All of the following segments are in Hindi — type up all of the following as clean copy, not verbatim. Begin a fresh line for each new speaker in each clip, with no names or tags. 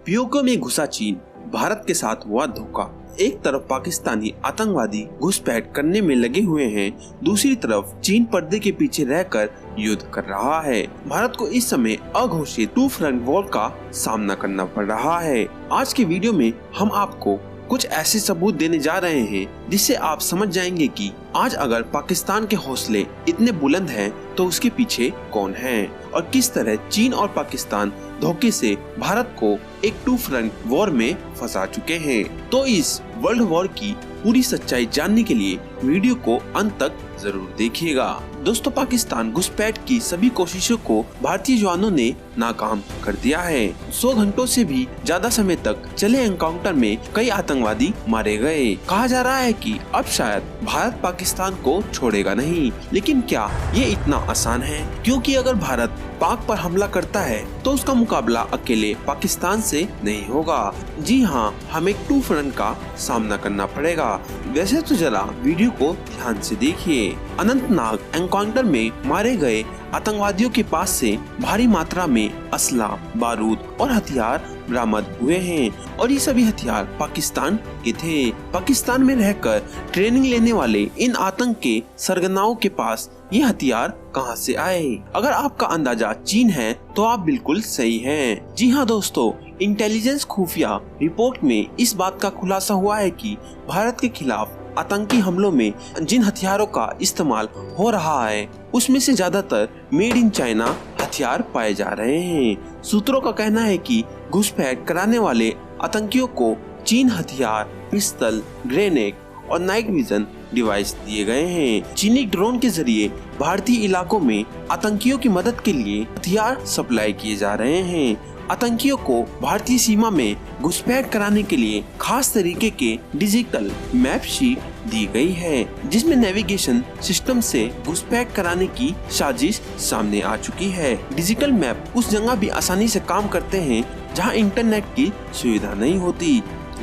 पीओके में घुसा चीन, भारत के साथ हुआ धोखा। एक तरफ पाकिस्तानी आतंकवादी घुसपैठ करने में लगे हुए हैं, दूसरी तरफ चीन पर्दे के पीछे रहकर युद्ध कर रहा है। भारत को इस समय अघोषित टू फ्रंट वॉर का सामना करना पड़ रहा है। आज के वीडियो में हम आपको कुछ ऐसे सबूत देने जा रहे हैं जिससे आप समझ जाएंगे कि आज अगर पाकिस्तान के हौसले इतने बुलंद हैं तो उसके पीछे कौन है और किस तरह चीन और पाकिस्तान धोखे से भारत को एक टू फ्रंट वॉर में फंसा चुके हैं। तो इस वर्ल्ड वॉर की पूरी सच्चाई जानने के लिए वीडियो को अंत तक जरूर देखिएगा। दोस्तों, पाकिस्तान घुसपैठ की सभी कोशिशों को भारतीय जवानों ने नाकाम कर दिया है। 100 घंटों से भी ज्यादा समय तक चले एनकाउंटर में कई आतंकवादी मारे गए। कहा जा रहा है कि अब शायद भारत पाकिस्तान को छोड़ेगा नहीं, लेकिन क्या ये इतना आसान है? क्योंकि अगर भारत पाक पर हमला करता है तो उसका मुकाबला अकेले पाकिस्तान से नहीं होगा। जी हाँ, हमें टू फ्रंट का सामना करना पड़ेगा। वैसे तो जरा वीडियो को ध्यान से देखिए। अनंतनाग एनकाउंटर में मारे गए आतंकवादियों के पास से भारी मात्रा में असला, बारूद और हथियार बरामद हुए हैं और ये सभी हथियार पाकिस्तान के थे। पाकिस्तान में रहकर ट्रेनिंग लेने वाले इन आतंक के सरगनाओं के पास ये हथियार कहां से आए? अगर आपका अंदाजा चीन है तो आप बिल्कुल सही हैं। जी हाँ दोस्तों, इंटेलिजेंस खुफिया रिपोर्ट में इस बात का खुलासा हुआ है कि भारत के खिलाफ आतंकी हमलों में जिन हथियारों का इस्तेमाल हो रहा है उसमें से ज्यादातर मेड इन चाइना हथियार पाए जा रहे हैं। सूत्रों का कहना है कि घुसपैठ कराने वाले आतंकियों को चीन हथियार, पिस्तल, ग्रेनेड और नाइट विजन डिवाइस दिए गए हैं। चीनी ड्रोन के जरिए भारतीय इलाकों में आतंकियों की मदद के लिए हथियार सप्लाई किए जा रहे हैं। आतंकियों को भारतीय सीमा में घुसपैठ कराने के लिए खास तरीके के डिजिटल मैप शीट दी गई है, जिसमें नेविगेशन सिस्टम से घुसपैठ कराने की साजिश सामने आ चुकी है। डिजिटल मैप उस जगह भी आसानी से काम करते हैं जहां इंटरनेट की सुविधा नहीं होती,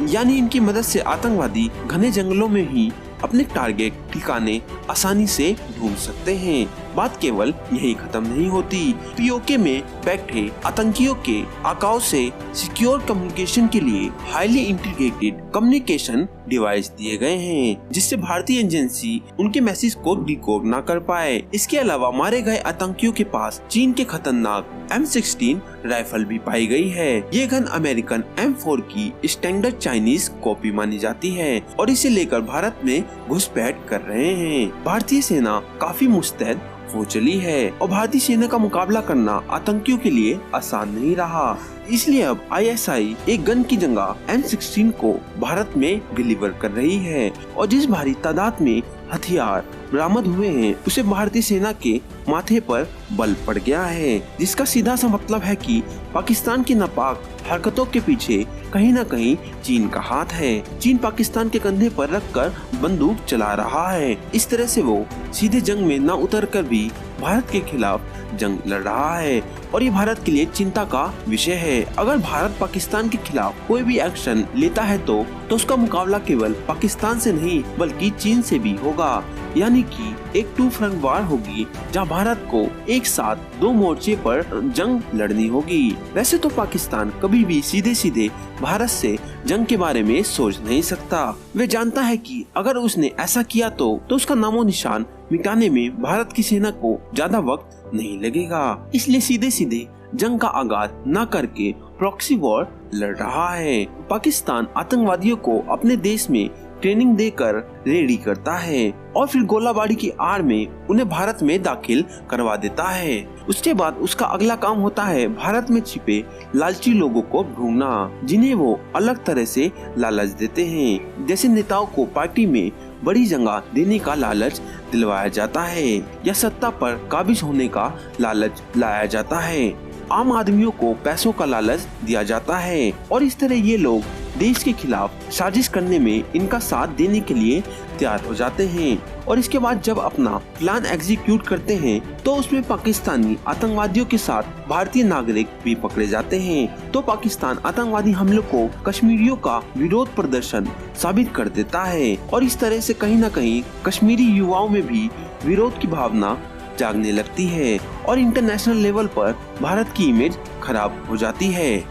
यानी इनकी मदद से आतंकवादी घने जंगलों में ही अपने टारगेट ठिकाने आसानी से ढूंढ सकते हैं। बात केवल यही खत्म नहीं होती। पीओके में बैठे आतंकियों के आकाओं से सिक्योर कम्युनिकेशन के लिए हाईली इंटीग्रेटेड कम्युनिकेशन डिवाइस दिए गए हैं, जिससे भारतीय एजेंसी उनके मैसेज को डिकोड न कर पाए। इसके अलावा मारे गए आतंकियों के पास चीन के खतरनाक M16 राइफल भी पाई गई है। ये गन अमेरिकन M4 की स्टैंडर्ड चाइनीज कॉपी मानी जाती है और इसे लेकर भारत में घुसपैठ कर रहे हैं। भारतीय सेना काफी मुस्तैद हो चली है और भारतीय सेना का मुकाबला करना आतंकियों के लिए आसान नहीं रहा। इसलिए अब ISI एक गन की जगह M16 को भारत में डिलीवर कर रही है और जिस भारी तादाद में हथियार बरामद हुए हैं उसे भारतीय सेना के माथे पर बल पड़ गया है, जिसका सीधा सा मतलब है कि पाकिस्तान की नापाक हरकतों के पीछे कहीं न कहीं चीन का हाथ है। चीन पाकिस्तान के कंधे पर रखकर बंदूक चला रहा है। इस तरह से वो सीधे जंग में न उतर कर भी भारत के खिलाफ जंग लड़ रहा है और ये भारत के लिए चिंता का विषय है। अगर भारत पाकिस्तान के खिलाफ कोई भी एक्शन लेता है तो उसका मुकाबला केवल पाकिस्तान से नहीं बल्कि चीन से भी होगा, यानी कि एक टू फ्रंट वॉर होगी जहां भारत को एक साथ दो मोर्चे पर जंग लड़नी होगी। वैसे तो पाकिस्तान कभी भी सीधे सीधे भारत से जंग के बारे में सोच नहीं सकता। वे जानता है कि अगर उसने ऐसा किया तो उसका नामो निशान मिटाने में भारत की सेना को ज्यादा वक्त नहीं लगेगा। इसलिए सीधे सीधे जंग का आगाज न करके प्रॉक्सी वॉर लड़ रहा है। पाकिस्तान आतंकवादियों को अपने देश में ट्रेनिंग देकर रेडी करता है और फिर गोलाबारी की आड़ में उन्हें भारत में दाखिल करवा देता है। उसके बाद उसका अगला काम होता है भारत में छिपे लालची लोगों को ढूंढना, जिन्हें वो अलग तरह से लालच देते हैं। जैसे नेताओं को पार्टी में बड़ी जगह देने का लालच दिलवाया जाता है या सत्ता पर काबिज होने का लालच लाया जाता है। आम आदमियों को पैसों का लालच दिया जाता है और इस तरह ये लोग देश के खिलाफ साजिश करने में इनका साथ देने के लिए तैयार हो जाते हैं और इसके बाद जब अपना प्लान एग्जीक्यूट करते हैं तो उसमें पाकिस्तानी आतंकवादियों के साथ भारतीय नागरिक भी पकड़े जाते हैं। तो पाकिस्तान आतंकवादी हमलों को कश्मीरियों का विरोध प्रदर्शन साबित कर देता है और इस तरह से कहीं न कहीं कश्मीरी युवाओं में भी विरोध की भावना जागने लगती है और इंटरनेशनल लेवल पर भारत की इमेज खराब हो जाती है।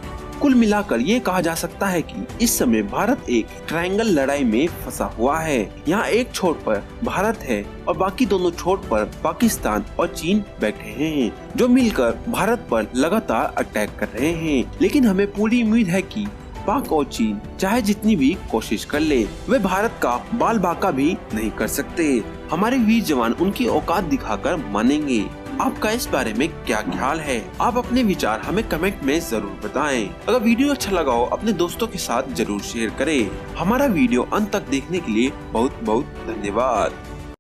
कुल मिलाकर ये कहा जा सकता है कि इस समय भारत एक ट्रायंगल लड़ाई में फंसा हुआ है। यहाँ एक छोर पर भारत है और बाकी दोनों छोर पर पाकिस्तान और चीन बैठे हैं, जो मिलकर भारत पर लगातार अटैक कर रहे हैं। लेकिन हमें पूरी उम्मीद है कि पाक और चीन चाहे जितनी भी कोशिश कर ले, वे भारत का बाल बाका भी नहीं कर सकते। हमारे वीर जवान उनकी औकात दिखाकर मानेंगे। आपका इस बारे में क्या ख्याल है? आप अपने विचार हमें कमेंट में जरूर बताएं। अगर वीडियो अच्छा लगा हो अपने दोस्तों के साथ जरूर शेयर करें। हमारा वीडियो अंत तक देखने के लिए बहुत बहुत धन्यवाद।